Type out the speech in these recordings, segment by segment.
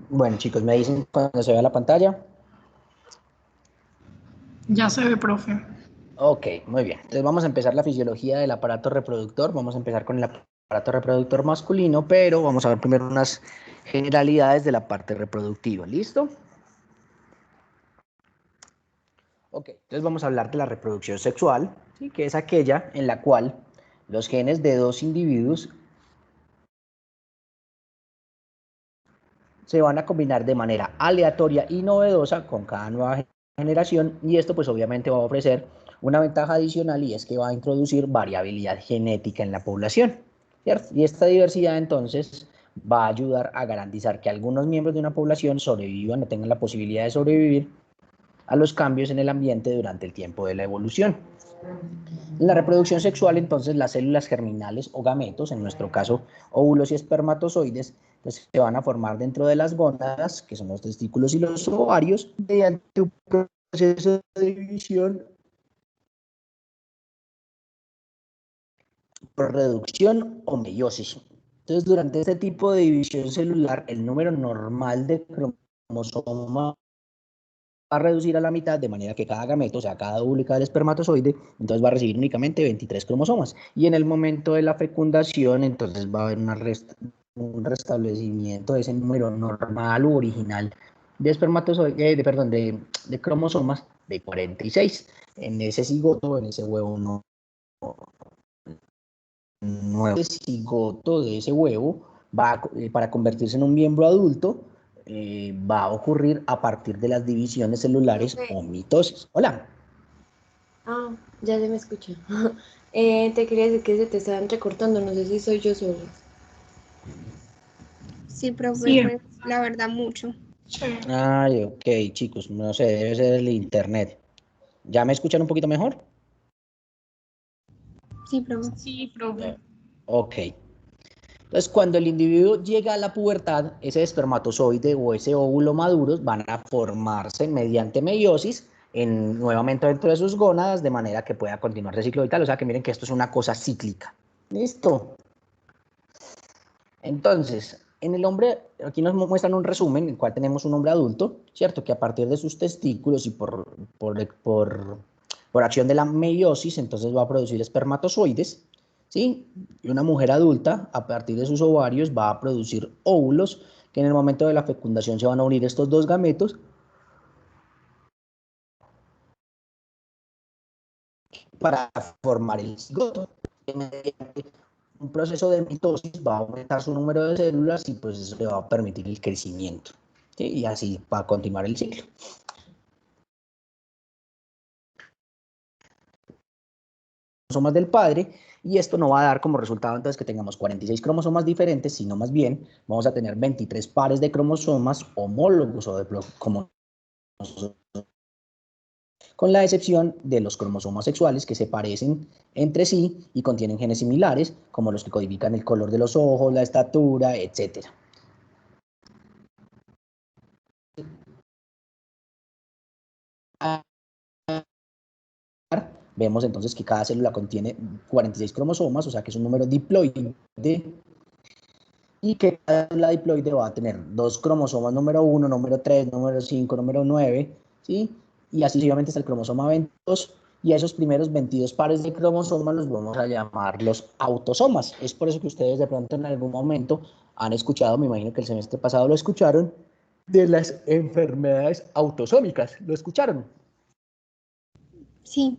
Bueno, chicos, me dicen cuando se vea la pantalla. Ya se ve, profe. Ok, muy bien. Entonces vamos a empezar la fisiología del aparato reproductor. Vamos a empezar con el aparato reproductor masculino, pero vamos a ver primero unas generalidades de la parte reproductiva. ¿Listo? Ok, entonces vamos a hablar de la reproducción sexual, ¿sí? Que es aquella en la cual los genes de dos individuos se van a combinar de manera aleatoria y novedosa con cada nueva generación, y esto pues obviamente va a ofrecer una ventaja adicional, y es que va a introducir variabilidad genética en la población, ¿cierto? Y esta diversidad entonces va a ayudar a garantizar que algunos miembros de una población sobrevivan o tengan la posibilidad de sobrevivir a los cambios en el ambiente durante el tiempo de la evolución. En la reproducción sexual, entonces, las células germinales o gametos, en nuestro caso óvulos y espermatozoides, pues, se van a formar dentro de las gónadas, que son los testículos y los ovarios, mediante un proceso de división por reducción o meiosis. Entonces, durante este tipo de división celular, el número normal de cromosomas va a reducir a la mitad, de manera que cada gameto, o sea, cada óvulo y cada espermatozoide, entonces va a recibir únicamente 23 cromosomas. Y en el momento de la fecundación, entonces va a haber un restablecimiento de ese número normal u original de espermatozoides, de cromosomas de 46. En ese cigoto, en ese huevo nuevo, el cigoto de ese huevo para convertirse en un miembro adulto, va a ocurrir a partir de las divisiones celulares o mitosis. Hola. Ah, ya se me escucha. Te quería decir que se te estaban recortando, no sé si soy yo solo. Sí, profe, Sí, pues la verdad mucho. sí. Ay, ok, chicos, no sé, debe ser el internet. ¿Ya me escuchan un poquito mejor? Sí, profe. Sí, profe. Ok. Entonces, cuando el individuo llega a la pubertad, ese espermatozoide o ese óvulo maduros van a formarse mediante meiosis nuevamente dentro de sus gónadas, de manera que pueda continuar el ciclo vital. O sea que miren que esto es una cosa cíclica. ¿Listo? Entonces, en el hombre, aquí nos muestran un resumen en el cual tenemos un hombre adulto, ¿cierto? Que a partir de sus testículos y por acción de la meiosis, entonces va a producir espermatozoides, ¿sí? Y una mujer adulta, a partir de sus ovarios, va a producir óvulos, que en el momento de la fecundación se van a unir estos dos gametos para formar el cigoto. Un proceso de mitosis va a aumentar su número de células, y pues eso le va a permitir el crecimiento, ¿sí? Y así va a continuar el ciclo. Cromosomas del padre, y esto no va a dar como resultado entonces que tengamos 46 cromosomas diferentes, sino más bien vamos a tener 23 pares de cromosomas homólogos o de cromosomas, con la excepción de los cromosomas sexuales, que se parecen entre sí y contienen genes similares, como los que codifican el color de los ojos, la estatura, etcétera. Vemos entonces que cada célula contiene 46 cromosomas, o sea que es un número diploide, y que cada célula diploide va a tener dos cromosomas número 1, número 3, número 5, número 9, ¿sí? Y así sucesivamente hasta el cromosoma 22, y a esos primeros 22 pares de cromosomas los vamos a llamar los autosomas. Es por eso que ustedes de pronto en algún momento han escuchado, me imagino que el semestre pasado lo escucharon, de las enfermedades autosómicas. ¿Lo escucharon? Sí,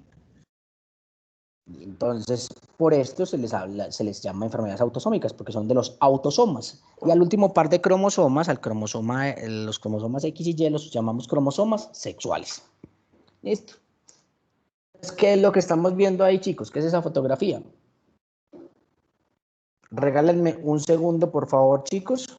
Entonces, por esto se les llama enfermedades autosómicas, porque son de los autosomas. Y al último par de cromosomas, los cromosomas X y Y, los llamamos cromosomas sexuales. Listo. ¿Qué es lo que estamos viendo ahí, chicos? ¿Qué es esa fotografía? Regálenme un segundo, por favor, chicos.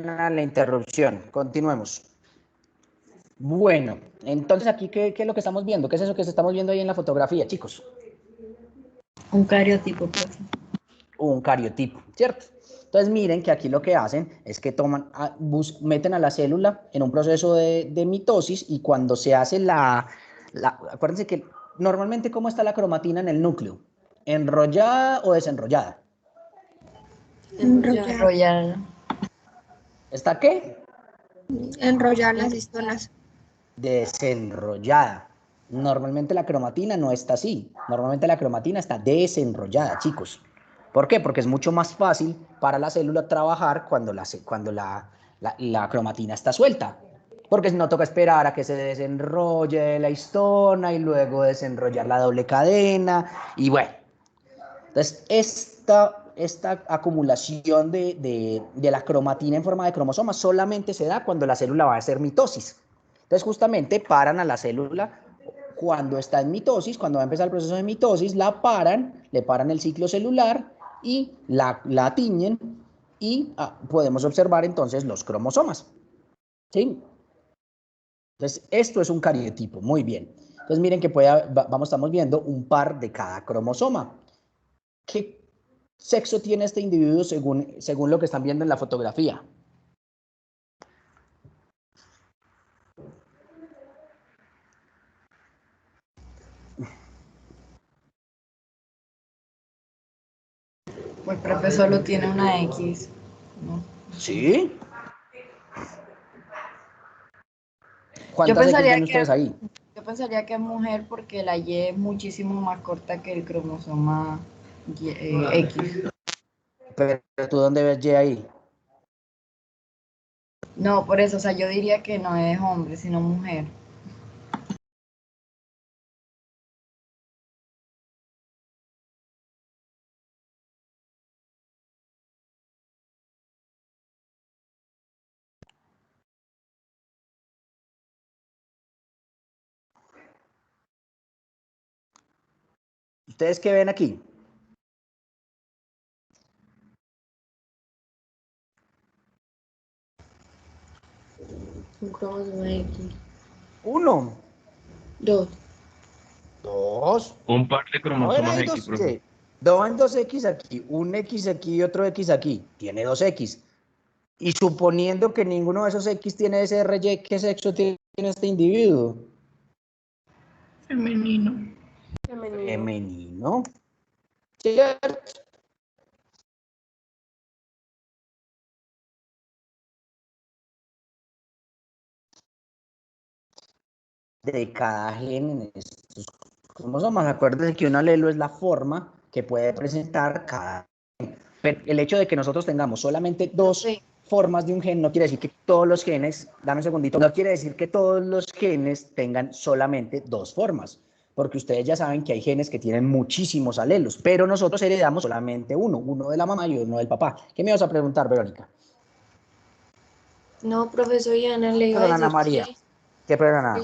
pena la interrupción. Continuemos. Bueno, entonces aquí, ¿qué es lo que estamos viendo? ¿Qué es eso que estamos viendo ahí en la fotografía, chicos? Un cariotipo, profe. Un cariotipo, ¿cierto? Entonces miren que aquí lo que hacen es que toman, meten a la célula en un proceso de mitosis y cuando se hace acuérdense que normalmente ¿cómo está la cromatina en el núcleo? ¿Enrollada o desenrollada? Enrollar, Enrollar. ¿Está qué? enrollar las histonas. Desenrollada. Normalmente la cromatina no está así. Normalmente la cromatina está desenrollada, chicos. ¿Por qué? Porque es mucho más fácil para la célula trabajar cuando la cromatina está suelta. Porque si no toca esperar a que se desenrolle la histona y luego desenrollar la doble cadena. Y bueno, entonces esta acumulación de la cromatina en forma de cromosomas solamente se da cuando la célula va a hacer mitosis. Entonces justamente paran a la célula cuando está en mitosis, cuando va a empezar el proceso de mitosis, la paran, le paran el ciclo celular y la tiñen y podemos observar entonces los cromosomas. ¿Sí? Entonces esto es un cariotipo, muy bien. Entonces miren que estamos viendo un par de cada cromosoma. ¿Qué sexo tiene este individuo según lo que están viendo en la fotografía? Pues profe solo tiene una X, ¿no? ¿Sí? Yo ¿Cuántas X pensaría ven ustedes ahí? yo pensaría que es mujer porque la Y es muchísimo más corta que el cromosoma X. Pero ¿tú dónde ves Y ahí? No, por eso, o sea, yo diría que no es hombre, sino mujer. ¿Ustedes qué ven aquí? Un cromosoma X. Uno, Dos. dos. Un par de A ver, cromosomas hay X, dos, profe. ¿qué? Van dos X aquí, un X aquí y otro X aquí. Tiene dos X. Y suponiendo que ninguno de esos X tiene ese RY, ¿qué sexo tiene este individuo? Femenino. Femenino. ¿Cierto? De cada gen en estos cromosomas. Acuérdense que un alelo es la forma que puede presentar cada gen. Pero el hecho de que nosotros tengamos solamente dos formas de un gen no quiere decir que todos los genes, dame un segundito, no quiere decir que todos los genes tengan solamente dos formas, porque ustedes ya saben que hay genes que tienen muchísimos alelos, pero nosotros heredamos solamente uno de la mamá y uno del papá. ¿Qué me vas a preguntar, Verónica? No, profesor Yana, le iba a Perdón, Ana decir María. ¿Qué perdona?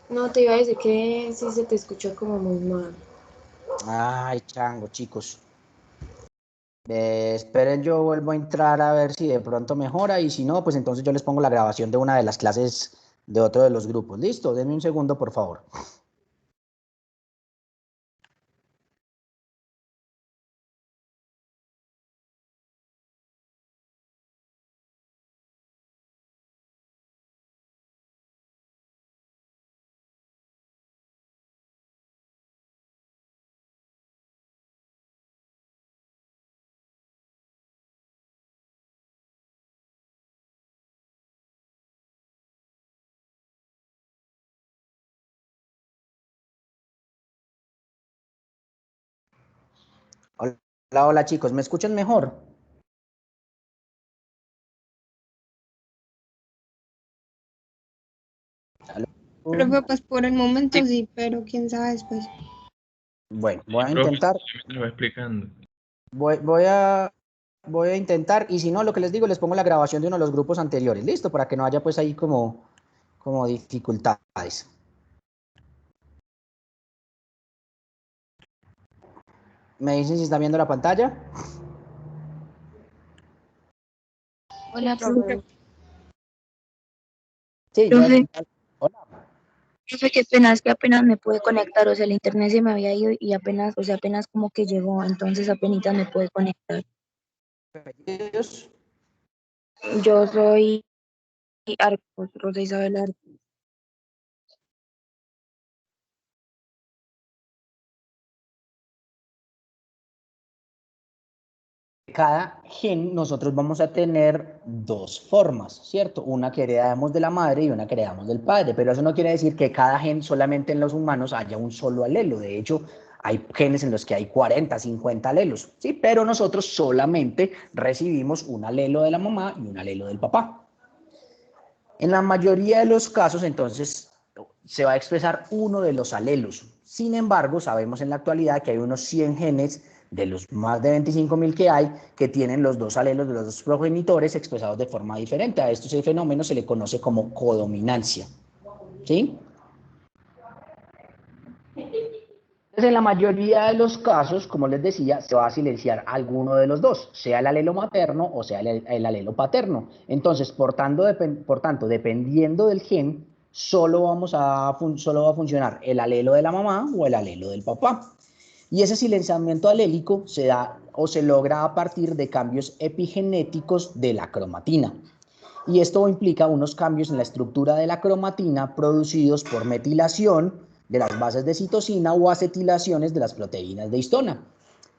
no, te iba a decir que sí se te escucha como muy mal. Ay, chango, chicos. Esperen, yo vuelvo a entrar a ver si de pronto mejora y si no, pues entonces yo les pongo la grabación de una de las clases de otro de los grupos. Listo, denme un segundo, por favor. Hola, hola chicos, ¿me escuchan mejor? ¿Aló? Profe, pues por el momento sí, pero quién sabe después. Bueno, Sí, voy a profe, intentar, me lo va explicando. voy, voy a, voy a intentar y si no, lo que les digo, les pongo la grabación de uno de los grupos anteriores. Listo, para que no haya pues ahí como dificultades. ¿Me dicen si están viendo la pantalla? Hola, profe. Sí, Profe, hola. profe, qué pena, es que apenas me pude conectar, o sea, el internet se me había ido y apenas, o sea, apenas como que llegó, entonces apenas me pude conectar. Bienvenidos. Yo soy Arcos, Rosa Isabel Arcos. Cada gen nosotros vamos a tener dos formas, ¿cierto? Una que heredamos de la madre y una que heredamos del padre, pero eso no quiere decir que cada gen solamente en los humanos haya un solo alelo. De hecho, hay genes en los que hay 40, 50 alelos, ¿sí? Pero nosotros solamente recibimos un alelo de la mamá y un alelo del papá. En la mayoría de los casos, entonces, se va a expresar uno de los alelos. Sin embargo, sabemos en la actualidad que hay unos 100 genes de los más de 25.000 que hay que tienen los dos alelos de los dos progenitores expresados de forma diferente. A este fenómeno se le conoce como codominancia. ¿Sí? Entonces, en la mayoría de los casos, como les decía, se va a silenciar alguno de los dos, sea el alelo materno o sea el alelo paterno. Entonces, por tanto, dependiendo del gen, solo va a funcionar el alelo de la mamá o el alelo del papá. Y ese silenciamiento alélico se da o se logra a partir de cambios epigenéticos de la cromatina. Y esto implica unos cambios en la estructura de la cromatina producidos por metilación de las bases de citosina o acetilaciones de las proteínas de histona.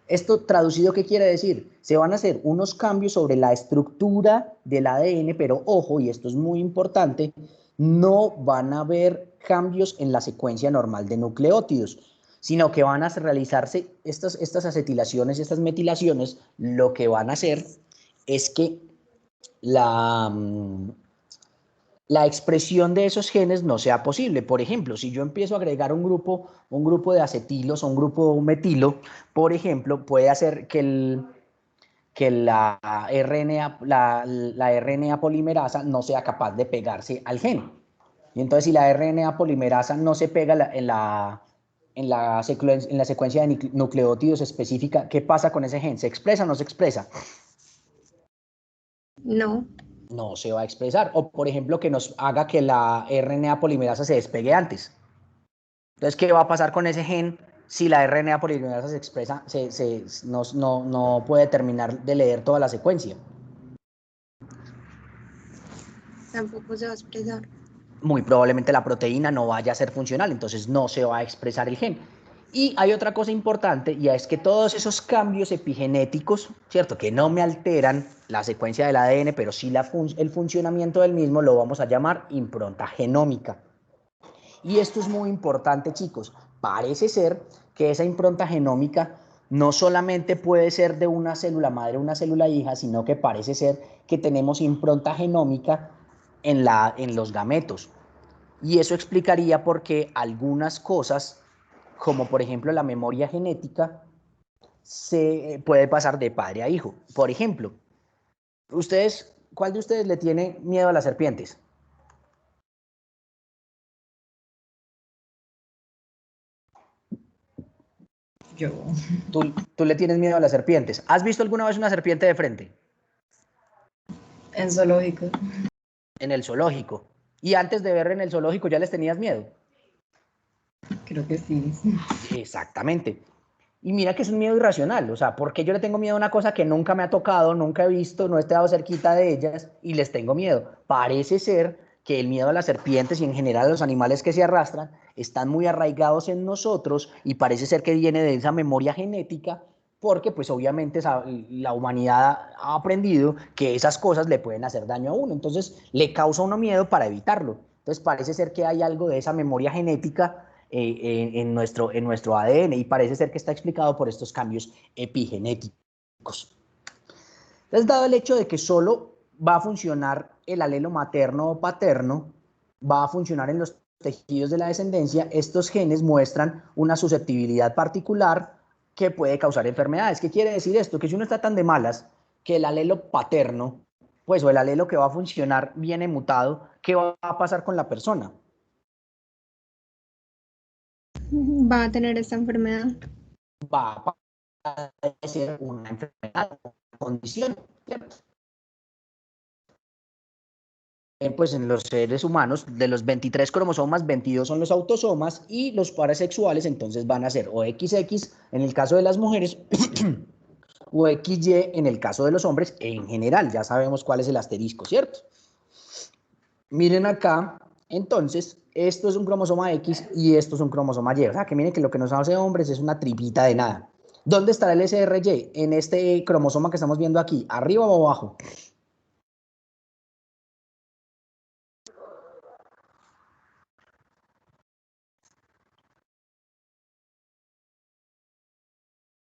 Esto traducido, ¿qué quiere decir? Se van a hacer unos cambios sobre la estructura del ADN, pero ojo, y esto es muy importante, no van a haber cambios en la secuencia normal de nucleótidos, sino que van a realizarse estas acetilaciones y estas metilaciones, lo que van a hacer es que la, la expresión de esos genes no sea posible. Por ejemplo, si yo empiezo a agregar un grupo de acetilos o un grupo metilo, por ejemplo, puede hacer que la RNA polimerasa no sea capaz de pegarse al gen. Y entonces, si la RNA polimerasa no se pega en la secuencia de nucleótidos específica, ¿qué pasa con ese gen? ¿Se expresa o no se expresa? No. No se va a expresar. O, por ejemplo, que nos haga que la RNA polimerasa se despegue antes. Entonces, ¿qué va a pasar con ese gen si la RNA polimerasa se expresa, no puede terminar de leer toda la secuencia? Tampoco se va a expresar. Muy probablemente la proteína no vaya a ser funcional, entonces no se va a expresar el gen. Y hay otra cosa importante, y es que todos esos cambios epigenéticos, ¿cierto? Que no me alteran la secuencia del ADN, pero sí el funcionamiento del mismo, lo vamos a llamar impronta genómica. Y esto es muy importante, chicos. Parece ser que esa impronta genómica no solamente puede ser de una célula madre o una célula hija, sino que parece ser que tenemos impronta genómica en los gametos. Y eso explicaría por qué algunas cosas, como por ejemplo la memoria genética, se puede pasar de padre a hijo. Por ejemplo, ¿cuál de ustedes le tiene miedo a las serpientes? Yo, Tú le tienes miedo a las serpientes. ¿Has visto alguna vez una serpiente de frente? en zoológico, En el zoológico. Y antes de ver en el zoológico ya les tenías miedo. creo que sí. Exactamente. Y mira que es un miedo irracional. O sea, ¿por qué yo le tengo miedo a una cosa que nunca me ha tocado, nunca he visto, no he estado cerquita de ellas y les tengo miedo? Parece ser que el miedo a las serpientes y en general a los animales que se arrastran están muy arraigados en nosotros y parece ser que viene de esa memoria genética porque pues obviamente la humanidad ha aprendido que esas cosas le pueden hacer daño a uno. Entonces le causa a uno miedo para evitarlo. Entonces parece ser que hay algo de esa memoria genética en nuestro ADN y parece ser que está explicado por estos cambios epigenéticos. Entonces, dado el hecho de que solo va a funcionar el alelo materno o paterno, va a funcionar en los tejidos de la descendencia, estos genes muestran una susceptibilidad particular que puede causar enfermedades. ¿Qué quiere decir esto? Que si uno está tan de malas que el alelo paterno, pues o el alelo que va a funcionar viene mutado, ¿qué va a pasar con la persona? Va a tener esta enfermedad. Va a padecer una enfermedad, una condición, ¿cierto? pues en los seres humanos, de los 23 cromosomas, 22 son los autosomas y los pares sexuales entonces van a ser o XX en el caso de las mujeres o XY en el caso de los hombres en general. Ya sabemos cuál es el asterisco, ¿cierto? Miren acá, entonces, esto es un cromosoma X y esto es un cromosoma Y. O sea, que miren que lo que nos hace hombres es una tripita de nada. ¿Dónde está el SRY? En este cromosoma que estamos viendo aquí, ¿arriba o abajo?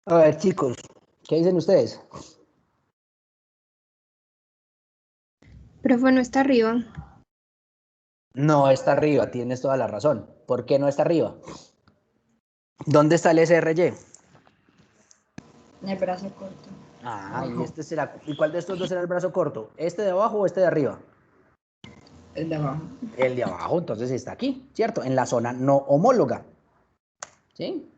A ver, chicos, ¿qué dicen ustedes? Profe, no está arriba. No está arriba, tienes toda la razón. ¿Por qué no está arriba? ¿Dónde está el SRY? En el brazo corto. Ah, y este será. ¿Y cuál de estos dos será el brazo corto? ¿Este de abajo o este de arriba? El de abajo. El de abajo, entonces está aquí, ¿cierto? En la zona no homóloga. ¿Sí?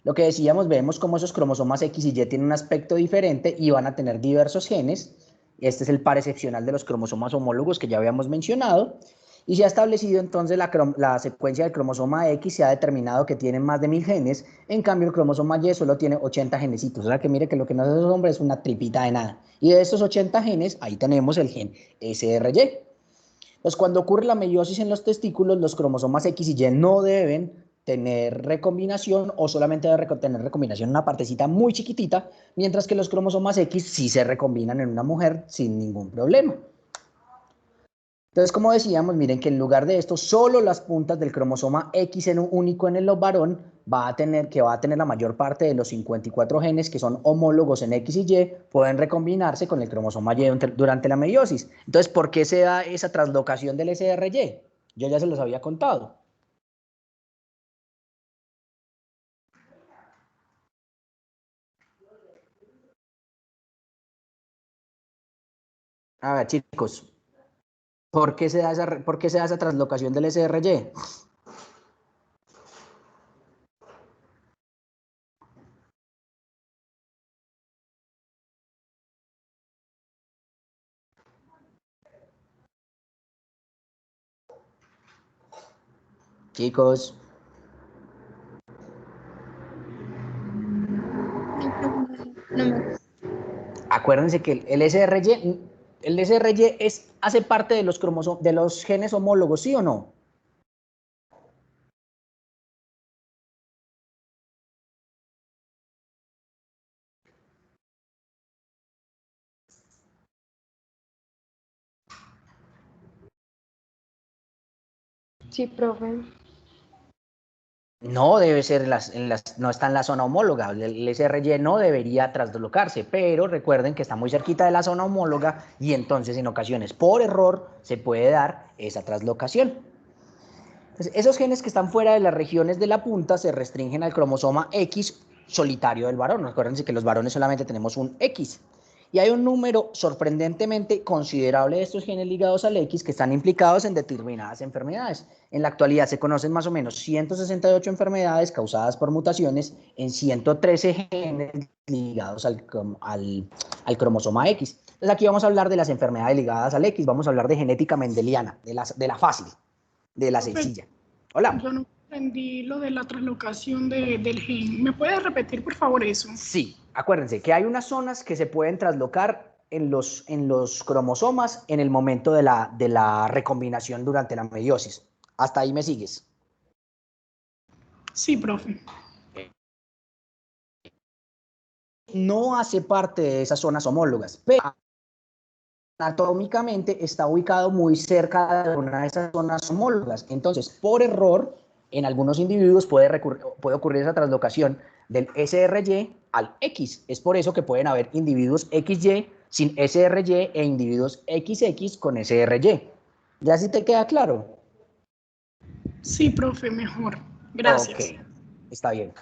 Lo que decíamos, vemos cómo esos cromosomas X y Y tienen un aspecto diferente y van a tener diversos genes. Este es el par excepcional de los cromosomas homólogos que ya habíamos mencionado. Y se ha establecido entonces la secuencia del cromosoma X, se ha determinado que tiene más de 1000 genes, en cambio el cromosoma Y solo tiene 80 genecitos. O sea que mire que lo que nos hace los hombres es una tripita de nada. Y de estos 80 genes, ahí tenemos el gen SRY. Pues cuando ocurre la meiosis en los testículos, los cromosomas X y Y no deben tener recombinación o solamente debe tener recombinación en una partecita muy chiquitita, mientras que los cromosomas X sí se recombinan en una mujer sin ningún problema. Entonces, como decíamos, miren que en lugar de esto, solo las puntas del cromosoma X en un único en el varón va a tener la mayor parte de los 54 genes que son homólogos en X y Y, pueden recombinarse con el cromosoma Y durante la meiosis. Entonces, ¿por qué se da esa translocación del SRY? Yo ya se los había contado. A ver, chicos, ¿por qué se da esa translocación del SRY? Chicos, No, profe, no me acuerdo. acuérdense que el SRY hace parte de de los genes homólogos, ¿sí o no? Sí, profe. No debe ser, no está en la zona homóloga, el SRY no debería traslocarse, pero recuerden que está muy cerquita de la zona homóloga y entonces en ocasiones por error se puede dar esa traslocación. Entonces, esos genes que están fuera de las regiones de la punta se restringen al cromosoma X solitario del varón. Acuérdense que los varones solamente tenemos un X. Y hay un número sorprendentemente considerable de estos genes ligados al X que están implicados en determinadas enfermedades. En la actualidad se conocen más o menos 168 enfermedades causadas por mutaciones en 113 genes ligados al cromosoma X. Entonces aquí vamos a hablar de las enfermedades ligadas al X, vamos a hablar de genética mendeliana, de la fácil, de la Profe, sencilla. Hola. yo no entendí lo de la translocación del gen. ¿Me puedes repetir, por favor, eso? Sí, acuérdense que hay unas zonas que se pueden traslocar en los cromosomas en el momento de la recombinación durante la meiosis. Hasta ahí me sigues. Sí, profe. No hace parte de esas zonas homólogas, pero anatómicamente está ubicado muy cerca de una de esas zonas homólogas. Entonces, por error, en algunos individuos puede ocurrir esa translocación del SRY al X. Es por eso que pueden haber individuos XY sin SRY e individuos XX con SRY. ¿Ya sí te queda claro? Sí, profe, mejor. Ok, Gracias. está bien.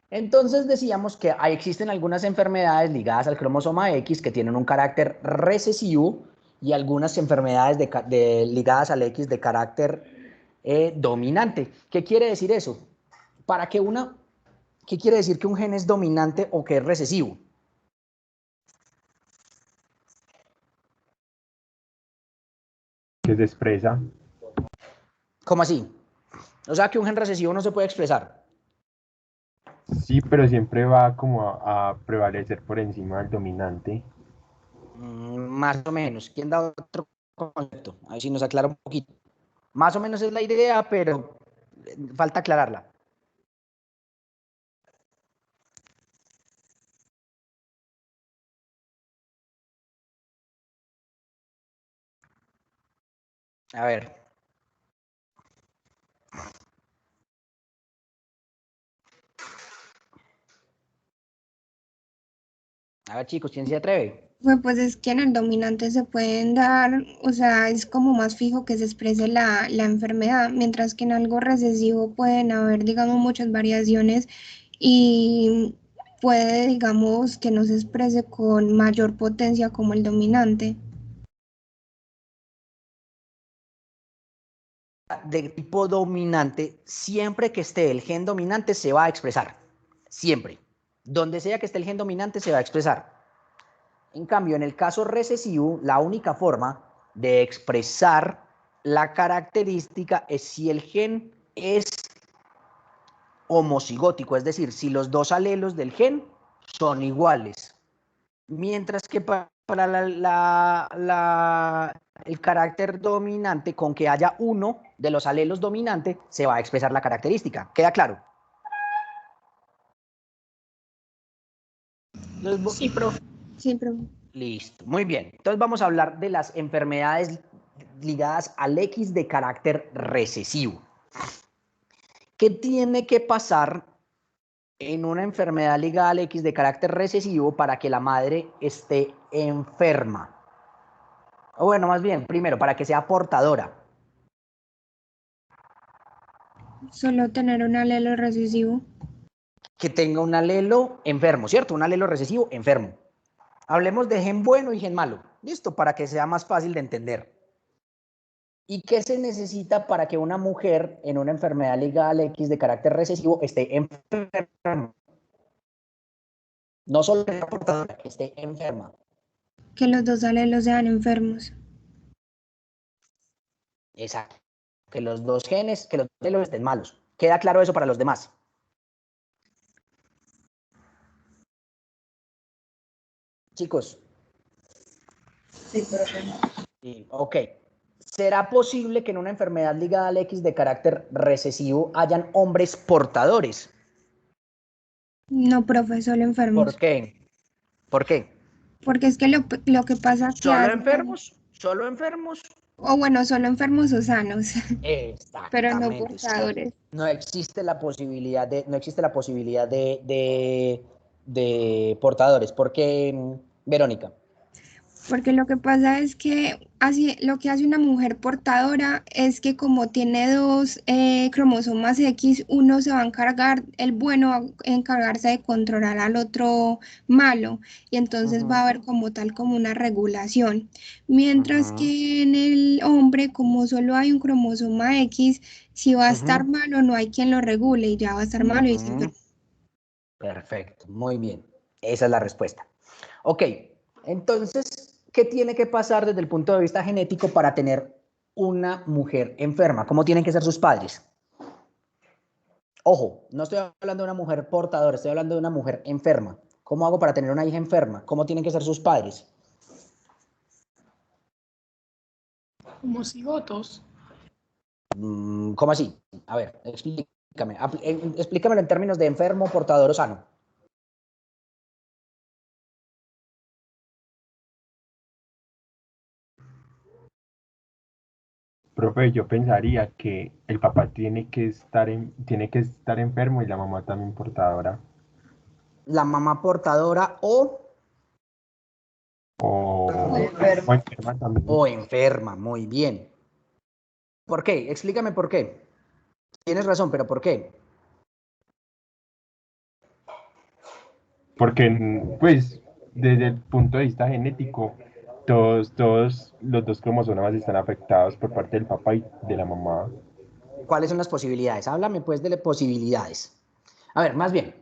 Entonces decíamos que existen algunas enfermedades ligadas al cromosoma X que tienen un carácter recesivo y algunas enfermedades ligadas al X de carácter dominante. ¿Qué quiere decir eso? ¿Qué quiere decir que un gen es dominante o que es recesivo? que se expresa. ¿Cómo así? O sea que un gen recesivo no se puede expresar. Sí, pero siempre va como a prevalecer por encima del dominante. Más o menos. ¿Quién da otro concepto? A ver si nos aclara un poquito. Más o menos es la idea, pero falta aclararla. A ver. A ver, chicos, ¿quién se atreve? Pues es que en el dominante se pueden dar, o sea, es como más fijo que se exprese la enfermedad, mientras que en algo recesivo pueden haber, digamos, muchas variaciones y puede, digamos, que no se exprese con mayor potencia como el dominante. De tipo dominante, siempre que esté el gen dominante se va a expresar. Siempre. Donde sea que esté el gen dominante se va a expresar. En cambio, en el caso recesivo, la única forma de expresar la característica es si el gen es homocigótico, es decir, si los dos alelos del gen son iguales. Mientras que para el carácter dominante, con que haya uno de los alelos dominante, se va a expresar la característica. ¿Queda claro? Sí, profe. Sí, pero Listo, muy bien. Entonces vamos a hablar de las enfermedades ligadas al X de carácter recesivo. ¿Qué tiene que pasar en una enfermedad ligada al X de carácter recesivo para que la madre esté enferma? O bueno, más bien, primero, para que sea portadora. solo tener un alelo recesivo. Que tenga un alelo enfermo, ¿cierto? Un alelo recesivo enfermo. Hablemos de gen bueno y gen malo. Listo, para que sea más fácil de entender. ¿Y qué se necesita para que una mujer en una enfermedad ligada al X de carácter recesivo esté enferma? No solo que sea portadora, que esté enferma. Que los dos alelos sean enfermos. Exacto. Que los dos genes, que los dos alelos estén malos. ¿Queda claro eso para los demás? Chicos. Sí, profe. Sí, ok. ¿Será posible que en una enfermedad ligada al X de carácter recesivo hayan hombres portadores? No, profe, solo ¿Por enfermos. qué? ¿Por qué? Porque es que lo que pasa que ¿Solo hace, enfermos? ¿Solo enfermos? o bueno, solo enfermos o sanos, pero no Exactamente, sí. portadores. No existe la posibilidad no existe la posibilidad de portadores. ¿Por qué, Verónica? Porque lo que pasa es que lo que hace una mujer portadora es que como tiene dos cromosomas X, uno se va a encargar, el bueno va a encargarse de controlar al otro malo, y entonces va a haber como tal como una regulación. Mientras que en el hombre, como solo hay un cromosoma X, si va a estar malo, no hay quien lo regule y ya va a estar malo y se enferma. Perfecto, muy bien. Esa es la respuesta. Ok, entonces, ¿qué tiene que pasar desde el punto de vista genético para tener una mujer enferma? ¿Cómo tienen que ser sus padres? Ojo, no estoy hablando de una mujer portadora, estoy hablando de una mujer enferma. ¿Cómo hago para tener una hija enferma? ¿Cómo tienen que ser sus padres? Homocigotos. ¿Cómo así? A ver, explícame. Explícamelo en términos de enfermo, portador o sano. Profe, yo pensaría que el papá tiene que estar enfermo y la mamá también portadora. La mamá portadora O enferma también. o enferma, muy bien. ¿Por qué? Explícame por qué. Tienes razón, pero ¿por qué? Porque, pues, desde el punto de vista genético, todos los dos cromosomas están afectados por parte del papá y de la mamá. ¿Cuáles son las posibilidades? Háblame pues de las posibilidades. A ver, más bien,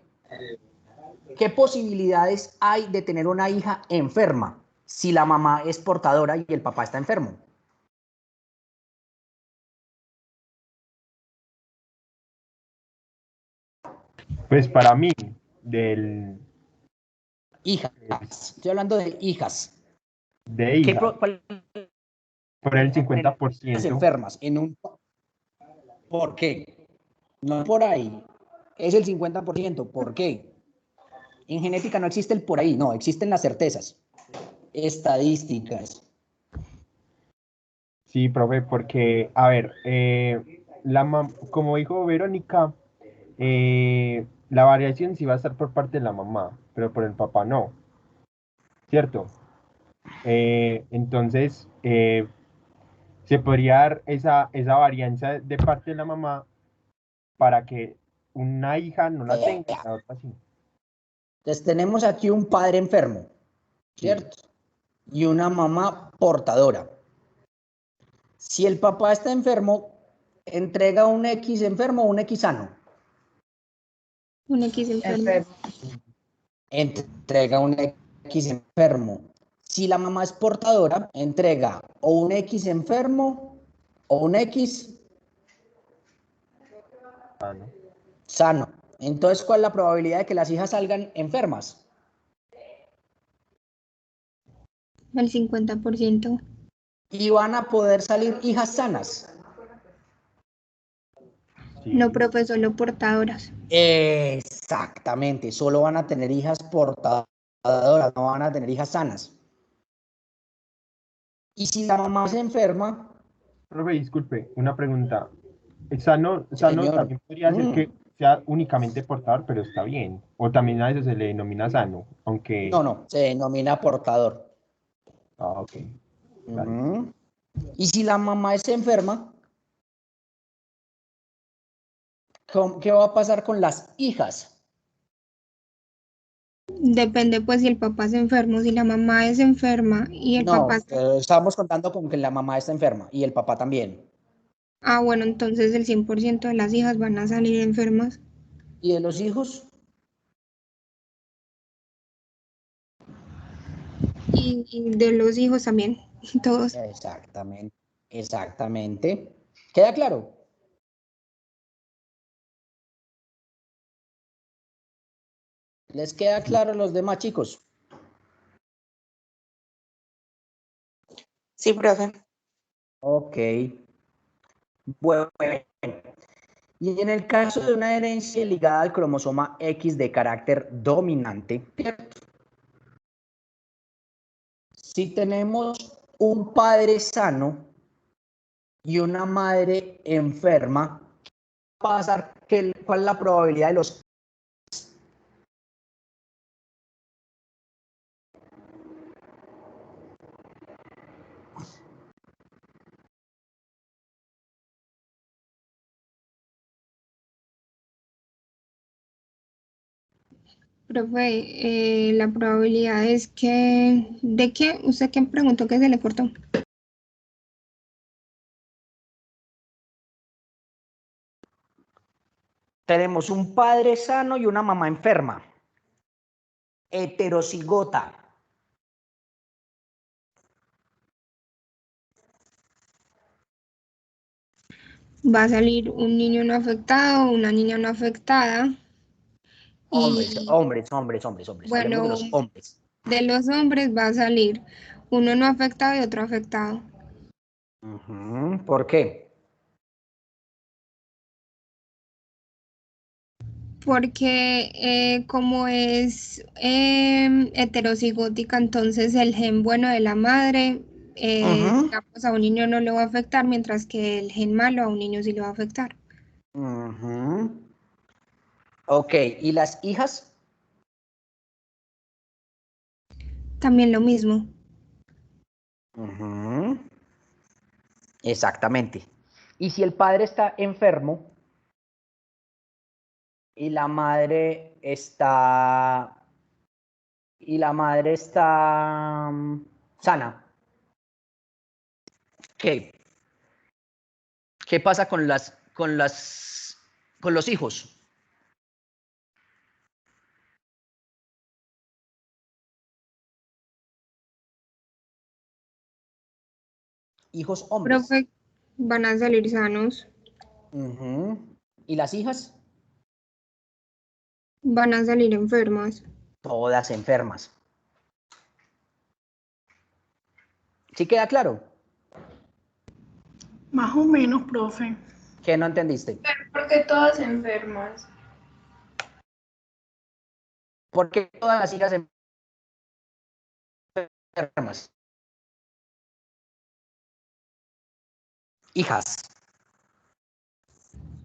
¿qué posibilidades hay de tener una hija enferma si la mamá es portadora y el papá está enfermo? Pues para mí, del, Hijas. Estoy hablando de hijas. de hijas, ¿Cuál por el las 50%. enfermas? ¿Por qué? No por ahí. Es el 50%. ¿Por qué? En genética no existe el por ahí, no, existen las certezas estadísticas. Sí, profe, porque, a ver, como dijo Verónica, la variación sí va a estar por parte de la mamá, pero por el papá no, ¿cierto? Entonces, se podría dar esa varianza de parte de la mamá para que una hija no la tenga y la otra sí. Entonces tenemos aquí un padre enfermo, Sí. ¿cierto? Y una mamá portadora. Si el papá está enfermo, entrega un X enfermo o un X sano. Un X enfermo. Enfermo. Entrega un X enfermo. Si la mamá es portadora, entrega o un X enfermo o un X Ah, ¿no? sano. Entonces, ¿cuál es la probabilidad de que las hijas salgan enfermas? El 50%. Y van a poder salir hijas sanas. No, Sí. profe, solo portadoras. Exactamente, solo van a tener hijas portadoras, no van a tener hijas sanas. Y si la mamá se enferma, Profe, disculpe, una pregunta. Sano señor, también podría ser que sea únicamente portador, pero está bien. O también a eso se le denomina sano, aunque... no, se denomina portador. Ah, ok. Dale. Y si la mamá es enferma, ¿qué va a pasar con las hijas? Depende, pues, si el papá es enfermo, si la mamá es enferma y el papá No, está... estamos contando con que la mamá está enferma y el papá también. Ah, bueno, entonces el 100% de las hijas van a salir enfermas. ¿Y de los hijos? Y de los hijos también, todos. Exactamente, exactamente. ¿Queda claro? ¿Les queda claro a los demás chicos? Sí, profe. Ok. Bueno, y en el caso de una herencia ligada al cromosoma X de carácter dominante, ¿cierto? Si tenemos un padre sano y una madre enferma, ¿qué va a pasar? ¿Cuál es la probabilidad de los... Profe, la probabilidad es que... ¿De qué? ¿Usted qué preguntó que se le cortó? Tenemos un padre sano y una mamá enferma, heterocigota. Va a salir un niño no afectado, una niña no afectada. Hombres, Y hombres, hombres, hombres, hombres. Hablemos de bueno, los hombres. de los hombres va a salir uno no afectado y otro afectado. ¿Por qué? Porque como es heterocigótica, entonces el gen bueno de la madre, digamos, a un niño no le va a afectar, mientras que el gen malo a un niño sí le va a afectar. Ok, ¿y las hijas? También lo mismo. Exactamente. Y si el padre está enfermo y la madre está sana, ¿qué? ¿Qué pasa con los hijos? Hijos hombres. Profe, van a salir sanos. ¿Y las hijas? Van a salir enfermas. Todas enfermas. ¿Sí queda claro? Más o menos, profe. ¿Qué no entendiste? Porque todas enfermas. ¿Por qué todas las hijas enfermas? Hijas.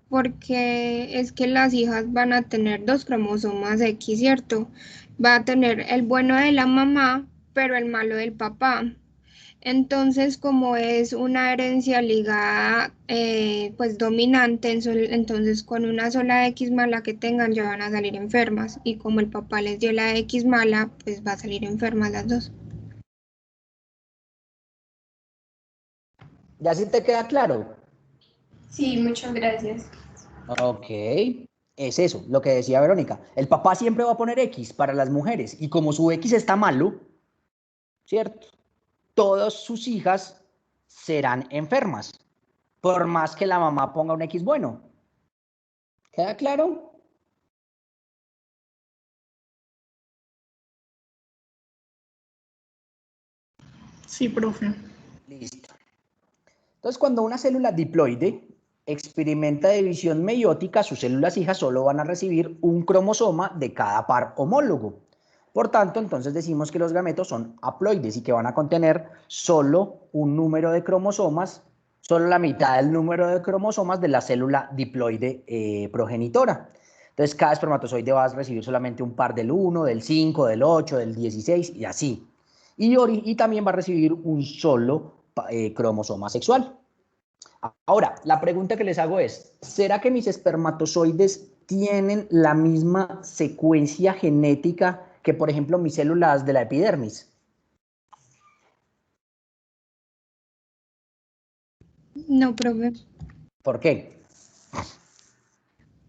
Porque es que las hijas van a tener dos cromosomas X, ¿cierto? Va a tener el bueno de la mamá, pero el malo del papá. Entonces, como es una herencia ligada, pues dominante, entonces con una sola X mala que tengan ya van a salir enfermas. Y como el papá les dio la X mala, pues va a salir enfermas las dos. ¿Ya sí te queda claro? Sí, muchas gracias. Ok, es eso, lo que decía Verónica. El papá siempre va a poner X para las mujeres y como su X está malo, ¿cierto? Todas sus hijas serán enfermas, por más que la mamá ponga un X bueno. ¿Queda claro? Sí, profe. Listo. Entonces, cuando una célula diploide experimenta división meiótica, sus células hijas solo van a recibir un cromosoma de cada par homólogo. Por tanto, entonces decimos que los gametos son haploides y que van a contener solo un número de cromosomas, solo la mitad del número de cromosomas de la célula diploide progenitora. Entonces, cada espermatozoide va a recibir solamente un par del 1, del 5, del 8, del 16 y así. Y también va a recibir un solo cromosoma sexual. Ahora, la pregunta que les hago es, ¿será que mis espermatozoides tienen la misma secuencia genética que, por ejemplo, mis células de la epidermis? No, profe, ¿Por qué?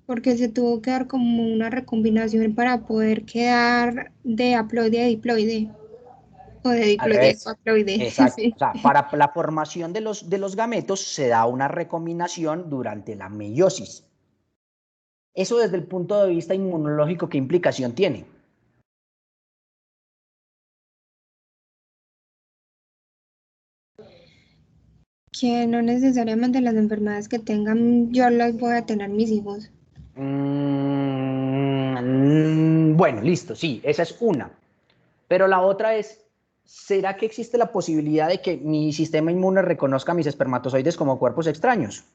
porque se tuvo que dar como una recombinación para poder quedar de haploide a diploide. O de Al diploide a revés. haploide, Exacto. O sí. sea, para la formación de los gametos se da una recombinación durante la meiosis. Eso desde el punto de vista inmunológico, ¿qué implicación tiene? Que no necesariamente las enfermedades que tengan yo las voy a tener mis hijos. Bueno, listo, sí, esa es una. Pero la otra es, ¿será que existe la posibilidad de que mi sistema inmune reconozca a mis espermatozoides como cuerpos extraños?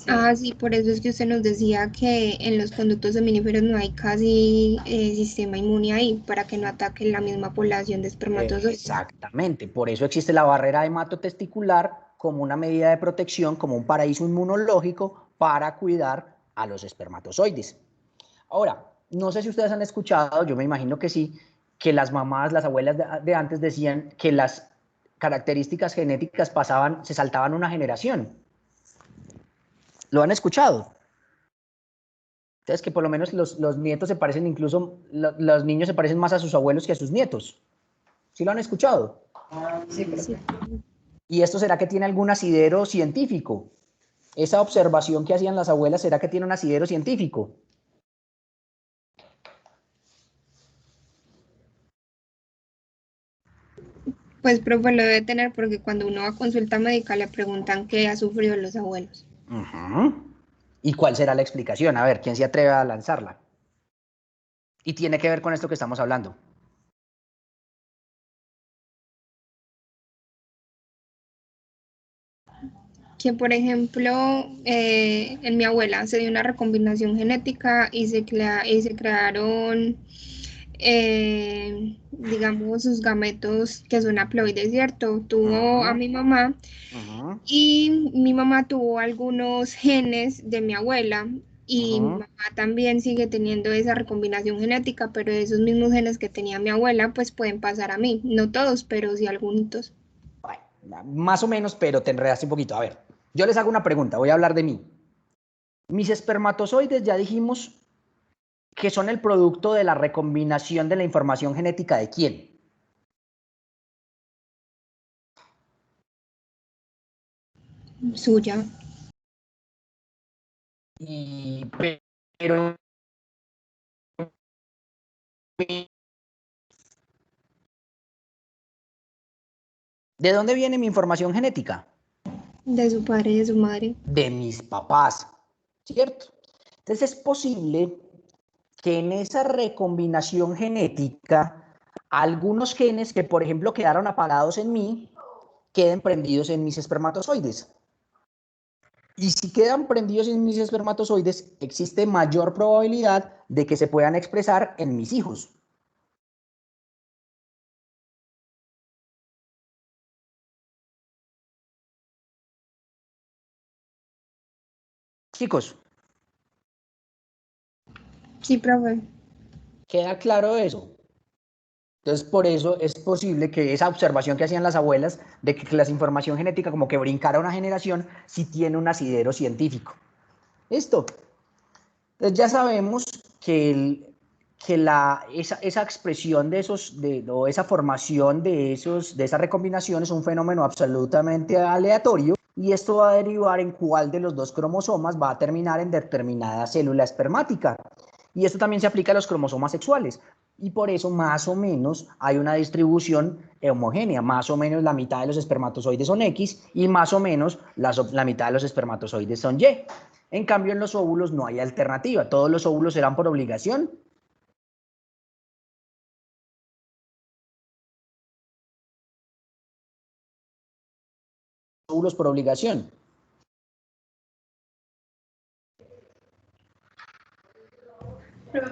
Ah, sí, por eso es que usted nos decía que en los conductos seminíferos no hay casi sistema inmune ahí, para que no ataque la misma población de espermatozoides. Exactamente, por eso existe la barrera hematotesticular como una medida de protección, como un paraíso inmunológico para cuidar a los espermatozoides. Ahora, no sé si ustedes han escuchado, yo me imagino que sí, que las mamás, las abuelas de antes decían que las características genéticas pasaban, se saltaban una generación. ¿Lo han escuchado? Entonces, que por lo menos los nietos se parecen, incluso los niños se parecen más a sus abuelos que a sus nietos. ¿Sí lo han escuchado? Sí, Sí. profe. ¿Y esto será que tiene algún asidero científico? Esa observación que hacían las abuelas, ¿será que tiene un asidero científico? Pues, profe, lo debe tener porque cuando uno va a consulta médica le preguntan qué ha sufrido los abuelos. ¿Y cuál será la explicación? A ver, ¿quién se atreve a lanzarla? Y tiene que ver con esto que estamos hablando. Que, por ejemplo, en mi abuela se dio una recombinación genética y y se crearon, digamos, sus gametos que son haploides, ¿cierto? Tuvo a Ujú, mi mamá ujú, y mi mamá tuvo algunos genes de mi abuela y mi ujú. mamá también sigue teniendo esa recombinación genética, pero esos mismos genes que tenía mi abuela, pues pueden pasar a mí. No todos, pero sí algunos. Bueno, más o menos, pero te enredaste un poquito. A ver, yo les hago una pregunta, voy a hablar de mí. Mis espermatozoides ya dijimos que son el producto de la recombinación de la información genética de quién. Suya. Y, pero ¿De dónde viene mi información genética? De su padre y de su madre. De mis papás, ¿cierto? Entonces es posible que en esa recombinación genética, algunos genes que, por ejemplo, quedaron apagados en mí, queden prendidos en mis espermatozoides. Y si quedan prendidos en mis espermatozoides, existe mayor probabilidad de que se puedan expresar en mis hijos. Chicos, Sí, profe. ¿queda claro eso? Entonces, por eso es posible que esa observación que hacían las abuelas de que la información genética como que brincara una generación, sí tiene un asidero científico. ¿Listo? Entonces ya sabemos que, esa expresión o esa formación de esa recombinación es un fenómeno absolutamente aleatorio y esto va a derivar en cuál de los dos cromosomas va a terminar en determinada célula espermática. Y esto también se aplica a los cromosomas sexuales. Y por eso más o menos hay una distribución homogénea. Más o menos la mitad de los espermatozoides son X y más o menos la mitad de los espermatozoides son Y. En cambio, en los óvulos no hay alternativa. Todos los óvulos serán por obligación. Óvulos por obligación.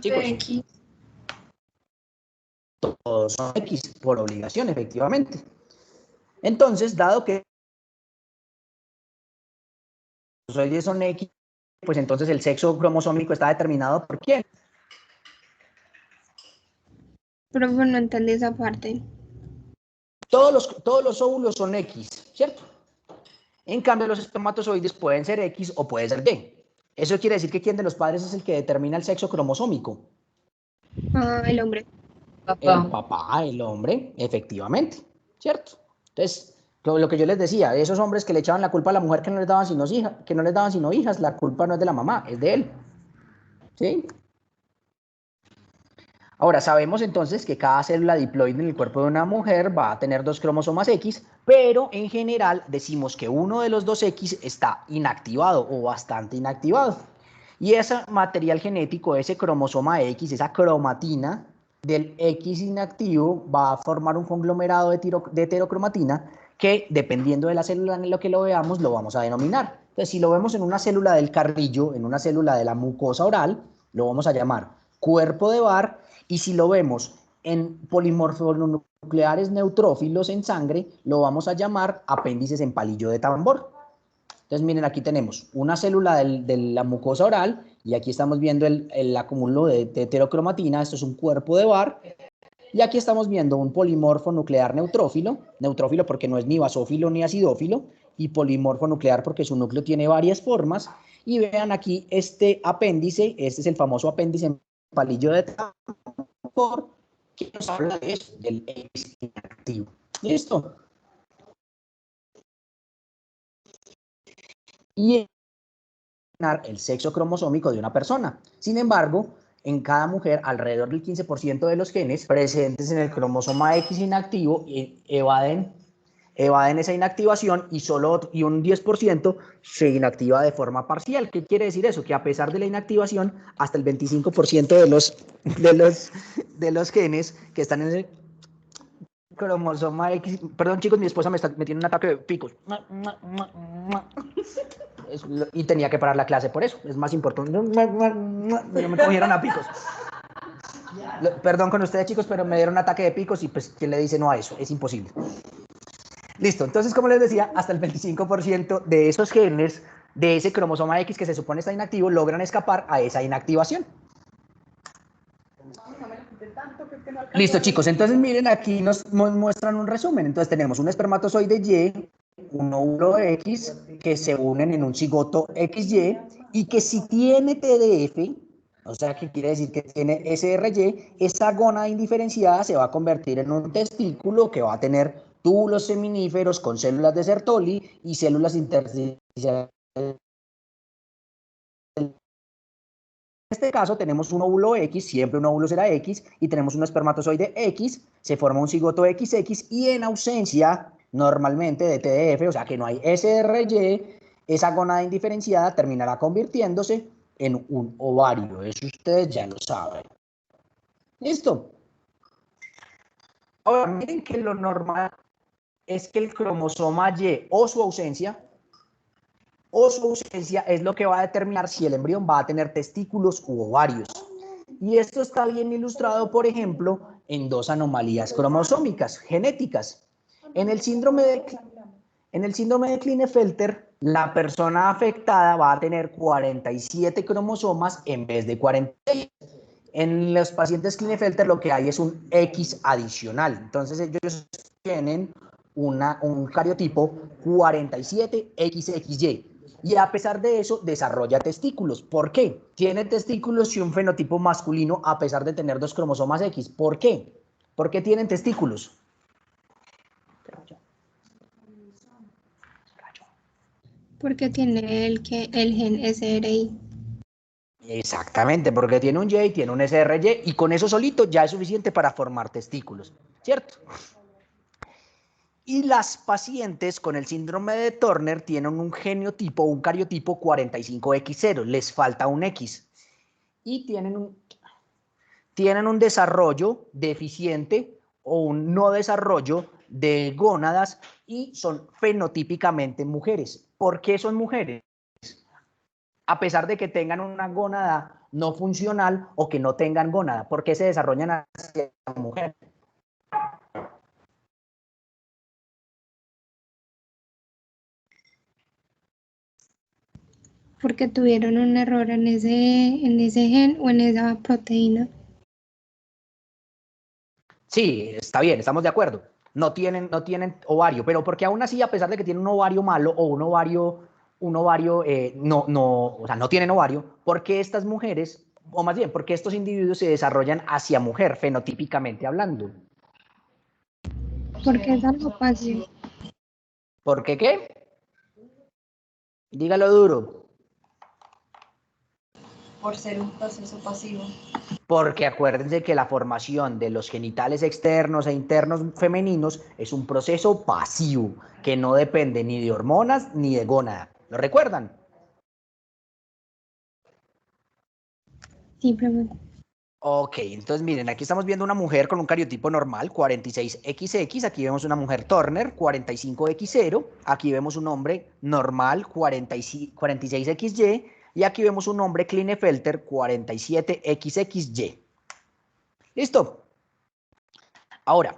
Chicos, X. todos son X por obligación, efectivamente. Entonces, dado que los espermatozoides son X, pues entonces el sexo cromosómico está determinado por ¿quién? Profe, no entendí esa parte. Todos los óvulos son X, ¿cierto? En cambio, los espermatozoides pueden ser X o pueden ser Y. Eso quiere decir que ¿quién de los padres es el que determina el sexo cromosómico? Ah, el hombre. El papá, el hombre, efectivamente, ¿cierto? Entonces, lo que yo les decía, esos hombres que le echaban la culpa a la mujer que no les daban sino hijas, la culpa no es de la mamá, es de él. ¿Sí? Ahora, sabemos entonces que cada célula diploide en el cuerpo de una mujer va a tener dos cromosomas X, pero en general decimos que uno de los dos X está inactivado o bastante inactivado. Y ese material genético, ese cromosoma X, esa cromatina del X inactivo, va a formar un conglomerado de heterocromatina que, dependiendo de la célula en la que lo veamos, lo vamos a denominar. Entonces, si lo vemos en una célula del carrillo, en una célula de la mucosa oral, lo vamos a llamar cuerpo de Barr, y si lo vemos en polimorfonucleares neutrófilos en sangre, lo vamos a llamar apéndices en palillo de tambor. Entonces, miren, aquí tenemos una célula de la mucosa oral y aquí estamos viendo el acúmulo de heterocromatina. Esto es un cuerpo de Barr. Y aquí estamos viendo un polimorfo nuclear neutrófilo porque no es ni basófilo ni acidófilo, y polimorfo nuclear porque su núcleo tiene varias formas. Y vean aquí este apéndice, este es el famoso apéndice en palillo de tambor, que nos habla de eso, del X inactivo. ¿Listo? Y el sexo cromosómico de una persona. Sin embargo, en cada mujer, alrededor del 15% de los genes presentes en el cromosoma X inactivo evaden esa inactivación y un 10% se inactiva de forma parcial. ¿Qué quiere decir eso? Que a pesar de la inactivación, hasta el 25% de los genes que están en el cromosoma X, perdón chicos, mi esposa me tiene un ataque de picos. Y tenía que parar la clase por eso, es más importante. No me cogieron a picos. Perdón con ustedes chicos, pero me dieron un ataque de picos y pues ¿quién le dice no a eso? Es imposible. Listo, entonces como les decía, hasta el 25% de esos genes de ese cromosoma X que se supone está inactivo logran escapar a esa inactivación. Listo chicos, entonces miren, aquí nos muestran un resumen. Entonces tenemos un espermatozoide Y, un óvulo X que se unen en un cigoto XY y que si tiene TDF, o sea que quiere decir que tiene SRY, esa gónada indiferenciada se va a convertir en un testículo que va a tener túbulos seminíferos con células de Sertoli y células intersticiales este caso tenemos un óvulo X, siempre un óvulo será X, y tenemos un espermatozoide X, se forma un cigoto XX, y en ausencia normalmente de TDF, o sea que no hay SRY, esa gónada indiferenciada terminará convirtiéndose en un ovario. Eso ustedes ya lo saben. ¿Listo? Ahora, miren que lo normal es que el cromosoma Y o su ausencia es lo que va a determinar si el embrión va a tener testículos u ovarios. Y esto está bien ilustrado, por ejemplo, en dos anomalías cromosómicas genéticas. En el síndrome de Klinefelter, la persona afectada va a tener 47 cromosomas en vez de 46. En los pacientes Klinefelter lo que hay es un X adicional. Entonces ellos tienen un cariotipo 47XXY. Y a pesar de eso, desarrolla testículos. ¿Por qué? Tiene testículos y un fenotipo masculino a pesar de tener dos cromosomas X. ¿Por qué? ¿Por qué tienen testículos? Porque tiene el gen SRI. Exactamente, porque tiene un Y, tiene un SRY, y con eso solito ya es suficiente para formar testículos, ¿cierto? Y las pacientes con el síndrome de Turner tienen un genotipo, un cariotipo 45X0, les falta un X. Y tienen un desarrollo deficiente o un no desarrollo de gónadas y son fenotípicamente mujeres. ¿Por qué son mujeres? A pesar de que tengan una gónada no funcional o que no tengan gónada, ¿por qué se desarrollan hacia la mujer? Porque tuvieron un error en ese gen o en esa proteína. Sí, está bien, estamos de acuerdo. No tienen ovario, pero porque aún así, a pesar de que tienen un ovario malo o un ovario o sea, no tienen ovario, ¿por qué estas mujeres, o más bien, por qué estos individuos se desarrollan hacia mujer, fenotípicamente hablando? Porque es algo pasivo. ¿Por qué qué? Dígalo duro. Por ser un proceso pasivo. Porque acuérdense que la formación de los genitales externos e internos femeninos es un proceso pasivo, que no depende ni de hormonas ni de gónada. ¿Lo recuerdan? Sí, pero Ok, entonces miren, aquí estamos viendo una mujer con un cariotipo normal, 46XX, aquí vemos una mujer Turner, 45X0, aquí vemos un hombre normal, 46XY, y aquí vemos un hombre Klinefelter, 47XXY. ¿Listo? Ahora,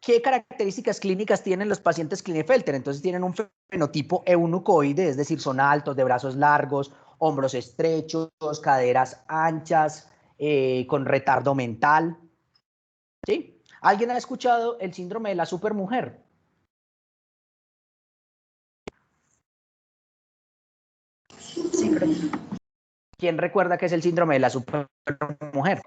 ¿qué características clínicas tienen los pacientes Klinefelter? Entonces tienen un fenotipo eunucoide, es decir, son altos, de brazos largos, hombros estrechos, caderas anchas, con retardo mental. ¿Sí? ¿Alguien ha escuchado el síndrome de la supermujer? Sí, creo. ¿Quién recuerda qué es el síndrome de la supermujer?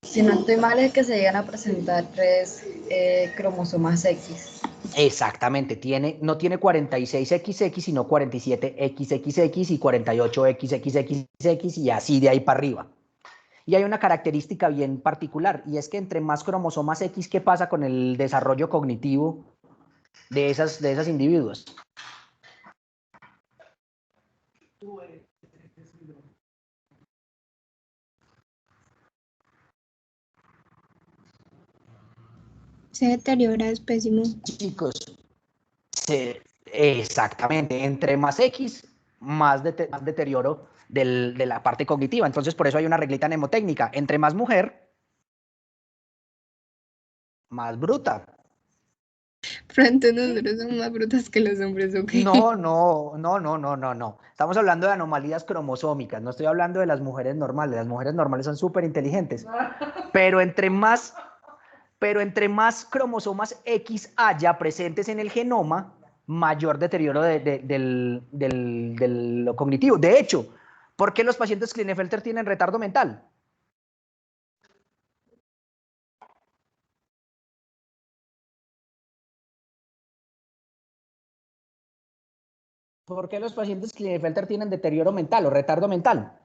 Si no estoy mal, es que se llegan a presentar tres cromosomas X. Exactamente, no tiene 46XX, sino 47XXX y 48XXX y así de ahí para arriba. Y hay una característica bien particular, y es que entre más cromosomas X, ¿qué pasa con el desarrollo cognitivo de esas individuos? se deteriora, es pésimo. Chicos, exactamente, entre más X, más deterioro de la parte cognitiva. Entonces, por eso hay una reglita mnemotécnica. Entre más mujer, más bruta. Pronto nosotros somos más brutas que los hombres, ¿ok? No, no, no, no, no, no, no. Estamos hablando de anomalías cromosómicas, no estoy hablando de las mujeres normales. Las mujeres normales son súper inteligentes. Pero entre más cromosomas X haya presentes en el genoma, mayor deterioro de lo cognitivo. De hecho, ¿por qué los pacientes Klinefelter tienen retardo mental? ¿Por qué los pacientes Klinefelter tienen deterioro mental o retardo mental?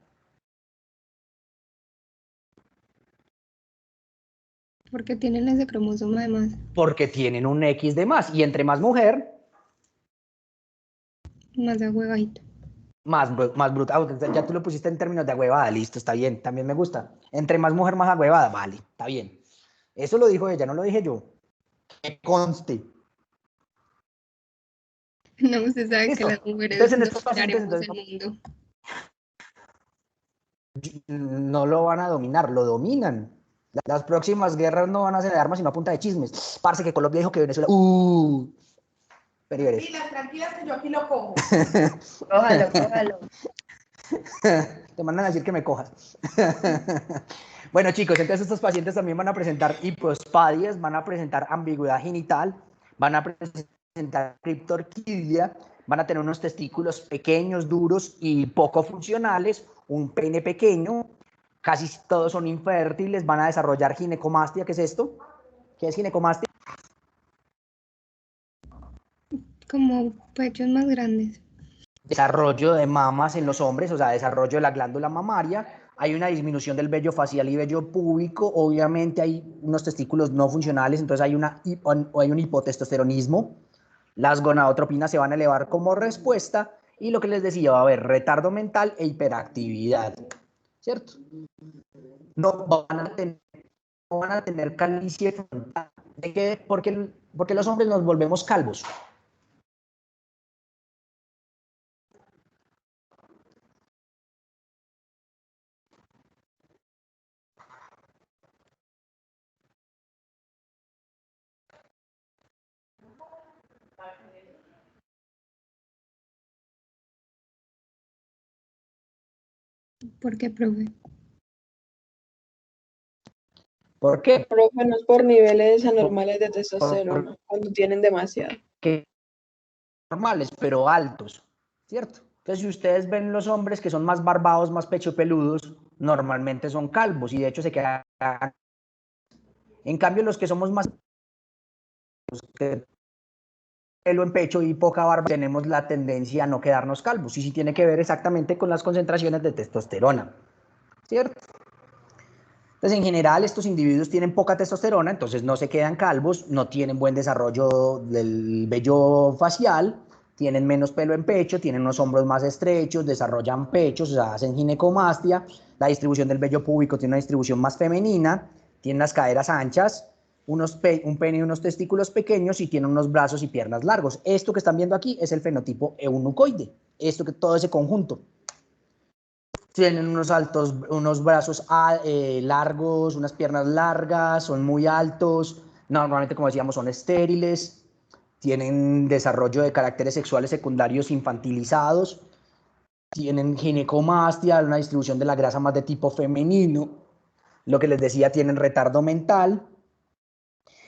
Porque tienen ese cromosoma de más. Porque tienen un X de más. Y entre más mujer, Más ahuevadito. más brutal. Ya tú lo pusiste en términos de agüevada, listo, está bien, también me gusta. Entre más mujer, más agüevada, vale, está bien. Eso lo dijo ella, no lo dije yo. Que conste. No, usted sabe Listo. que las mujeres Entonces, en estos pacientes, dominaremos entonces, el mundo. no lo van a dominar, lo dominan. Las próximas guerras no van a ser de armas, sino a punta de chismes. Parce que Colombia dijo que Venezuela. Tranquilas, tranquilas, que yo aquí lo cojo. Cójalo, cójalo. Te mandan a decir que me cojas. Bueno, chicos, entonces estos pacientes también van a presentar hipospadias, van a presentar ambigüedad genital, van a presentar criptorquidia, van a tener unos testículos pequeños, duros y poco funcionales, un pene pequeño, casi todos son infértiles, van a desarrollar ginecomastia. ¿Qué es esto? ¿Qué es ginecomastia? Como pechos más grandes. Desarrollo de mamas en los hombres, o sea, desarrollo de la glándula mamaria. Hay una disminución del vello facial y vello púbico. Obviamente hay unos testículos no funcionales, entonces hay un hipotestosteronismo. Las gonadotropinas se van a elevar como respuesta y lo que les decía, va a haber retardo mental e hiperactividad, ¿cierto? No van a tener calvicie frontal. ¿De qué? Porque los hombres nos volvemos calvos. ¿Por qué, profe? ¿Por qué? Profe, no es por niveles anormales de testosterona, cuando tienen demasiado. Que normales, pero altos, ¿cierto? Entonces, si ustedes ven los hombres que son más barbados, más pecho peludos, normalmente son calvos y de hecho se quedan. En cambio, los que somos más pelo en pecho y poca barba, tenemos la tendencia a no quedarnos calvos. Y sí tiene que ver exactamente con las concentraciones de testosterona, ¿cierto? Entonces, en general, estos individuos tienen poca testosterona, entonces no se quedan calvos, no tienen buen desarrollo del vello facial, tienen menos pelo en pecho, tienen unos hombros más estrechos, desarrollan pechos, o sea, hacen ginecomastia, la distribución del vello púbico tiene una distribución más femenina, tienen las caderas anchas, un pene y unos testículos pequeños y tienen unos brazos y piernas largos. Esto que están viendo aquí es el fenotipo eunucoide, todo ese conjunto. Tienen unos brazos largos, unas piernas largas, son muy altos, normalmente, como decíamos, son estériles, tienen desarrollo de caracteres sexuales secundarios infantilizados, tienen ginecomastia, una distribución de la grasa más de tipo femenino, lo que les decía, tienen retardo mental,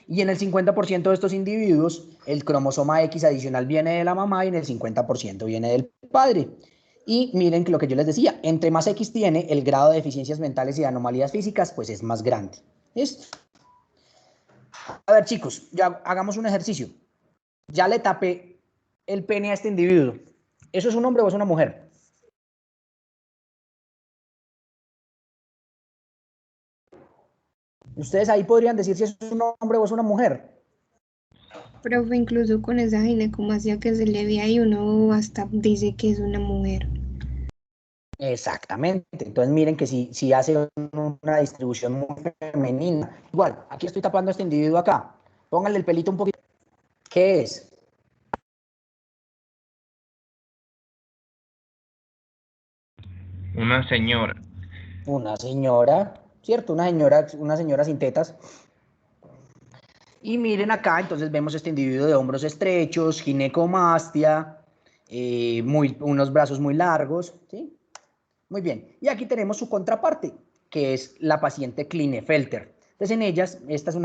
y en el 50% de estos individuos, el cromosoma X adicional viene de la mamá y en el 50% viene del padre. Y miren que lo que yo les decía, entre más X tiene, el grado de deficiencias mentales y de anomalías físicas, pues es más grande. ¿Listo? A ver, chicos, ya hagamos un ejercicio. Ya le tapé el pene a este individuo. ¿Eso es un hombre o es una mujer? Ustedes ahí podrían decir si es un hombre o es una mujer. Profe, incluso con esa ginecomastia que se le ve ahí, uno hasta dice que es una mujer. Exactamente. Entonces miren que si hace una distribución muy femenina. Igual, aquí estoy tapando a este individuo acá. Pónganle el pelito un poquito. ¿Qué es? Una señora. Una señora, ¿cierto? Una señora sin tetas. Y miren acá, entonces vemos este individuo de hombros estrechos, ginecomastia, unos brazos muy largos, ¿sí? Muy bien. Y aquí tenemos su contraparte, que es la paciente Klinefelter. Entonces, en ellas, esta es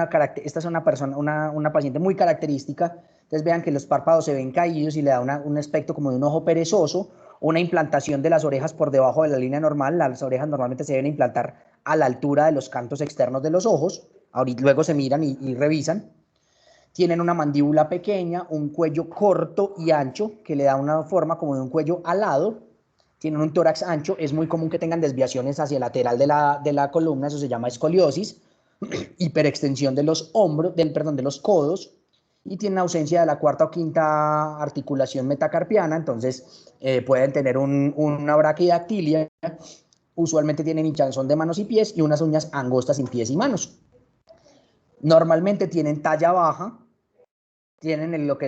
una persona, una paciente muy característica. Entonces, vean que los párpados se ven caídos y le da un aspecto como de un ojo perezoso, una implantación de las orejas por debajo de la línea normal. Las orejas normalmente se deben implantar a la altura de los cantos externos de los ojos. Ahorita, luego se miran y revisan. Tienen una mandíbula pequeña, un cuello corto y ancho, que le da una forma como de un cuello alado. Tienen un tórax ancho, es muy común que tengan desviaciones hacia el lateral de la columna, eso se llama escoliosis, hiperextensión de los hombros, de los codos, y tienen ausencia de la cuarta o quinta articulación metacarpiana, entonces pueden tener una braquidactilia, usualmente tienen hinchazón de manos y pies y unas uñas angostas en pies y manos. Normalmente tienen talla baja, tienen lo que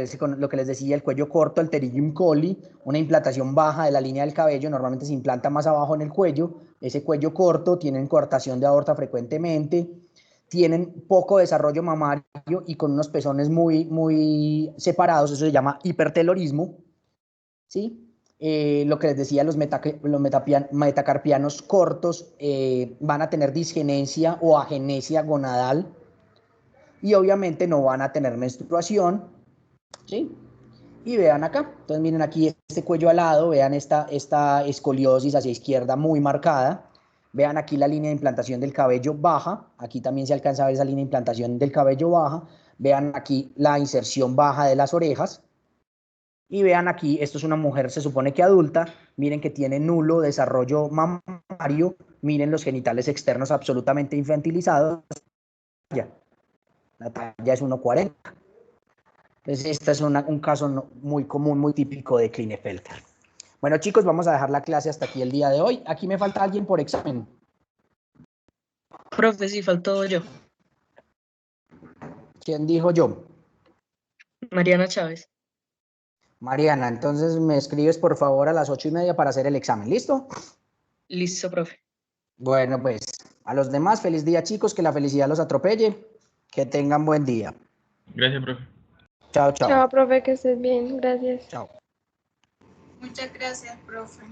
les decía, el cuello corto, el pterygium colli, una implantación baja de la línea del cabello, normalmente se implanta más abajo en el cuello, ese cuello corto, tienen coartación de aorta frecuentemente, tienen poco desarrollo mamario y con unos pezones muy separados, eso se llama hipertelorismo, ¿sí? Lo que les decía, los metacarpianos cortos van a tener disgenesia o agenesia gonadal, y obviamente no van a tener menstruación, ¿sí? Y vean acá, entonces miren aquí este cuello alado, vean esta escoliosis hacia izquierda muy marcada, vean aquí la línea de implantación del cabello baja, aquí también se alcanza a ver esa línea de implantación del cabello baja, vean aquí la inserción baja de las orejas, y vean aquí, esto es una mujer, se supone que adulta, miren que tiene nulo desarrollo mamario, miren los genitales externos absolutamente infantilizados, la talla es 1,40. Entonces, este es un caso muy común, muy típico de Klinefelter. Bueno, chicos, vamos a dejar la clase hasta aquí el día de hoy. Aquí me falta alguien por examen. Profe, sí, faltó yo. ¿Quién dijo yo? Mariana Chávez. Mariana, entonces me escribes por favor a las 8:30 para hacer el examen. ¿Listo? Listo, profe. Bueno, pues a los demás, feliz día, chicos, que la felicidad los atropelle. Que tengan buen día. Gracias, profe. Chao, chao. Chao, profe, que estés bien. Gracias. Chao. Muchas gracias, profe.